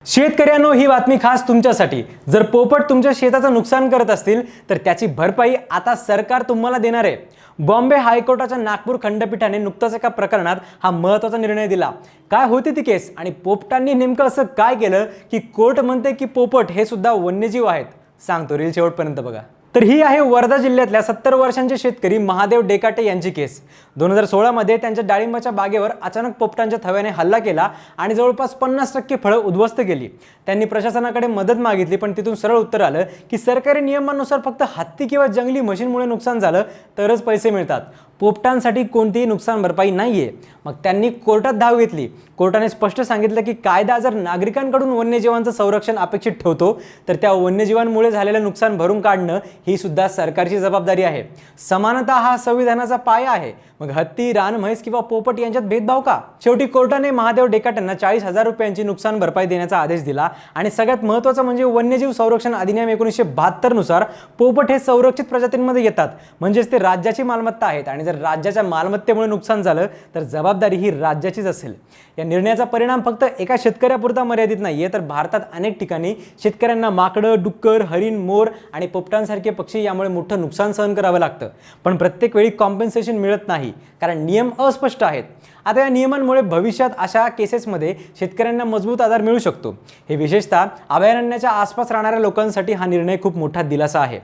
शेतकऱ्यांनो, ही बातमी खास तुमच्यासाठी। जर पोपट तुमच्या शेताचं नुकसान करत असतील तर त्याची भरपाई आता सरकार तुम्हाला देणार आहे। बॉम्बे हायकोर्टाच्या नागपूर खंडपीठाने नुकताच एका प्रकरणात हा महत्त्वाचा निर्णय दिला। काय होती ती केस आणि पोपटांनी नेमकं असं काय केलं की कोर्ट म्हणते की पोपट हे सुद्धा वन्यजीव आहेत? सांगतो, रील शेवटपर्यंत बघा। तर ही आहे वर्धा जिल्ह्यातल्या 70 वर्षांचे शेतकरी महादेव डेकाटे यांची केस। 2016 मध्ये त्यांच्या डाळिंबाच्या बागेवर अचानक पोपटांच्या थव्याने हल्ला केला आणि जवळपास 50% फळं उद्ध्वस्त केली। त्यांनी प्रशासनाकडे मदत मागितली, पण तिथून सरळ उत्तर आलं की सरकारी नियमानुसार फक्त हत्ती किंवा जंगली म्हशींमुळे नुकसान झालं तरच पैसे मिळतात, पोपटांसाठी कोणतीही नुकसान भरपाई नाहीये। मग त्यांनी कोर्टात धाव घेतली। कोर्टाने स्पष्ट सांगितलं की कायदा जर नागरिकांकडून वन्यजीवांचं संरक्षण अपेक्षित ठेवतो तर त्या वन्यजीवांमुळे झालेलं नुकसान भरून काढणं ही सुद्धा सरकारची जबाबदारी आहे। समानता हा संविधानाचा पाया आहे। मग हत्ती, रान, म्हैस किंवा पोपट यांच्यात भेदभाव का? शेवटी कोर्टाने महादेव डेकाटेंना 40,000 रुपयांची नुकसान भरपाई देण्याचा आदेश दिला। आणि सगळ्यात महत्त्वाचं म्हणजे वन्यजीव संरक्षण अधिनियम 1972 नुसार पोपट हे संरक्षित प्रजातींमध्ये येतात, म्हणजेच ते राज्याची मालमत्ता आहेत आणि जर राज्याच्या मालमत्तेमुळे नुकसान झालं तर जबाबदारी ही राज्याचीच असेल। या निर्णयाचा परिणाम फक्त एका शेतकऱ्यापुरता मर्यादित नाहीये, तर भारतात अनेक ठिकाणी शेतकऱ्यांना माकडं, डुक्कर, हरिण, मोर आणि पोपटांसारखे पक्षी यामुळे मोठं नुकसान सहन करावं लागतं। पण प्रत्येक वेळी कॉम्पेन्सेशन मिळत नाही, कारण नियम अस्पष्ट आहेत। आता या नियमांमुळे भविष्यात अशा केसेसमध्ये शेतकऱ्यांना मजबूत आधार मिळू शकतो। हे विशेषतः अभयारण्याच्या आसपास राहणाऱ्या लोकांसाठी हा निर्णय खूप मोठा दिलासा आहे।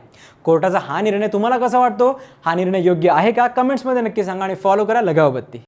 कोर्टाचा हा निर्णय तुम्हाला कसा वाटतो? हा निर्णय योग्य आहे का? कमेंट्समध्ये नक्की सांगा आणि फॉलो करा लगावबत्ती।